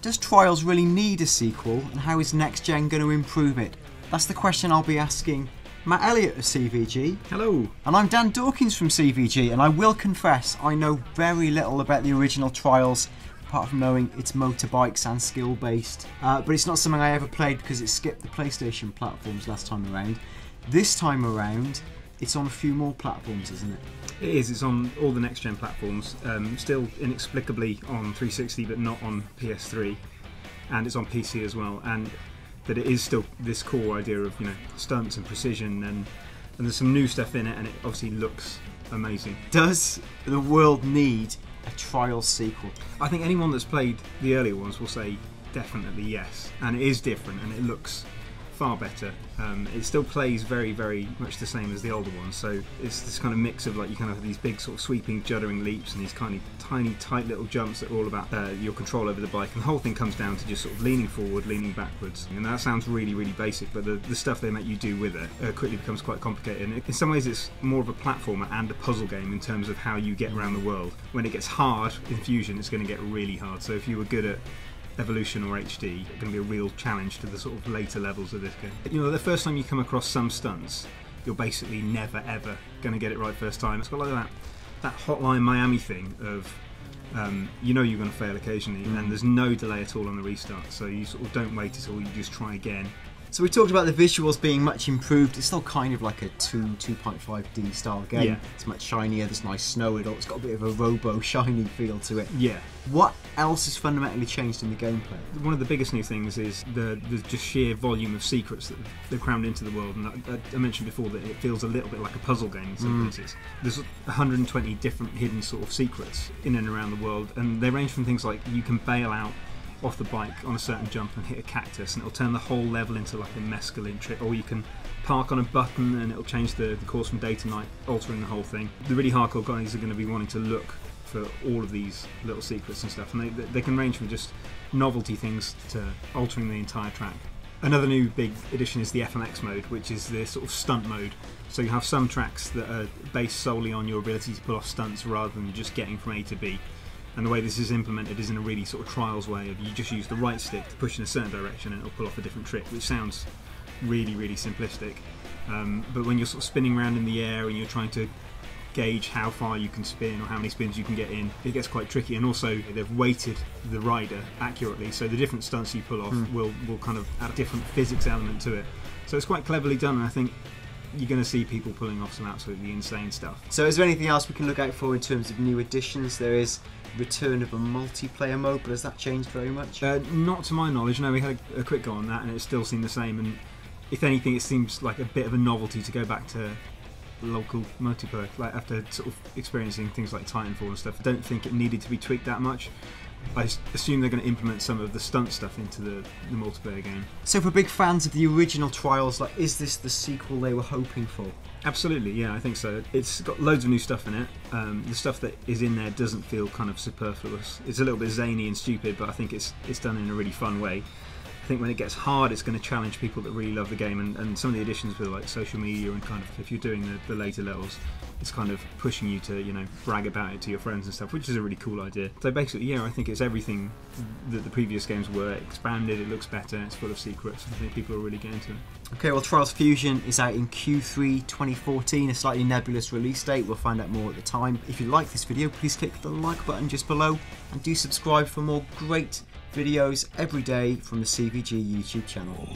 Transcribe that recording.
Does Trials really need a sequel, and how is Next Gen going to improve it? That's the question I'll be asking Matt Elliott of CVG. Hello. And I'm Dan Dawkins from CVG, and I will confess I know very little about the original Trials, apart from knowing it's motorbikes and skill based. But it's not something I ever played because it skipped the PlayStation platforms last time around. This time around, it's on a few more platforms, isn't it? It is. It's on all the next-gen platforms. Still inexplicably on 360, but not on PS3, and it's on PC as well. And that it is still this core idea of stunts and precision, and there's some new stuff in it, and it obviously looks amazing. Does the world need a Trials sequel? I think anyone that's played the earlier ones will say definitely yes, and it is different, and it looks far better. It still plays very, very much the same as the older ones, so it's this kind of mix of, like, you kind of have these big sort of sweeping, juddering leaps and these kind of tiny, tight little jumps that are all about your control over the bike, and the whole thing comes down to just sort of leaning forward, leaning backwards. And that sounds really, really basic, but the stuff they make you do with it quickly becomes quite complicated. And in some ways it's more of a platformer and a puzzle game in terms of how you get around the world. When it gets hard in Fusion, it's going to get really hard, so if you were good at Evolution or HD, it's going to be a real challenge to the sort of later levels of this game. The first time you come across some stunts, you're basically never ever going to get it right first time. It's got like that Hotline Miami thing of you're going to fail occasionally, and there's no delay at all on the restart, so you sort of don't wait at all, you just try again. So we talked about the visuals being much improved. It's still kind of like a 2.5D style game. Yeah. It's much shinier, there's nice snow, it's got a bit of a robo shiny feel to it. Yeah. What else has fundamentally changed in the gameplay? One of the biggest new things is the just sheer volume of secrets that they've crammed into the world. And I mentioned before that it feels a little bit like a puzzle game in some places. There's 120 different hidden sort of secrets in and around the world, and they range from things like you can bail out off the bike on a certain jump and hit a cactus and it'll turn the whole level into like a mescaline trip, or you can park on a button and it'll change the course from day to night, altering the whole thing. The really hardcore guys are going to be wanting to look for all of these little secrets and stuff, and they can range from just novelty things to altering the entire track. Another new big addition is the FMX mode, which is the sort of stunt mode. So you have some tracks that are based solely on your ability to pull off stunts rather than just getting from A to B. And the way this is implemented is in a really sort of Trials way of you just use the right stick to push in a certain direction and it'll pull off a different trick, which sounds really, really simplistic. But when you're sort of spinning around in the air and you're trying to gauge how far you can spin or how many spins you can get in, it gets quite tricky. And also they've weighted the rider accurately, so the different stunts you pull off will kind of add a different physics element to it. So it's quite cleverly done, and I think you're going to see people pulling off some absolutely insane stuff. So is there anything else we can look out for in terms of new additions? There is return of a multiplayer mode, but has that changed very much? Not to my knowledge, no. We had a quick go on that and it still seemed the same, and if anything it seems like a bit of a novelty to go back to local multiplayer, like after sort of experiencing things like Titanfall and stuff. I don't think it needed to be tweaked that much. I assume they're going to implement some of the stunt stuff into the multiplayer game. So for big fans of the original Trials, like, is this the sequel they were hoping for? Absolutely, yeah, I think so. It's got loads of new stuff in it. The stuff that is in there doesn't feel kind of superfluous. It's a little bit zany and stupid, but I think it's done in a really fun way. I think when it gets hard, it's going to challenge people that really love the game, and some of the additions with like social media and kind of, if you're doing the later levels, it's kind of pushing you to brag about it to your friends and stuff, which is a really cool idea. So basically, yeah, I think it's everything that the previous games were expanded. It looks better, it's full of secrets. I think people are really getting to it. Okay, well, Trials Fusion is out in Q3 2014, a slightly nebulous release date. We'll find out more at the time. If you like this video, please click the like button just below and do subscribe for more great videos every day from the CVG YouTube channel.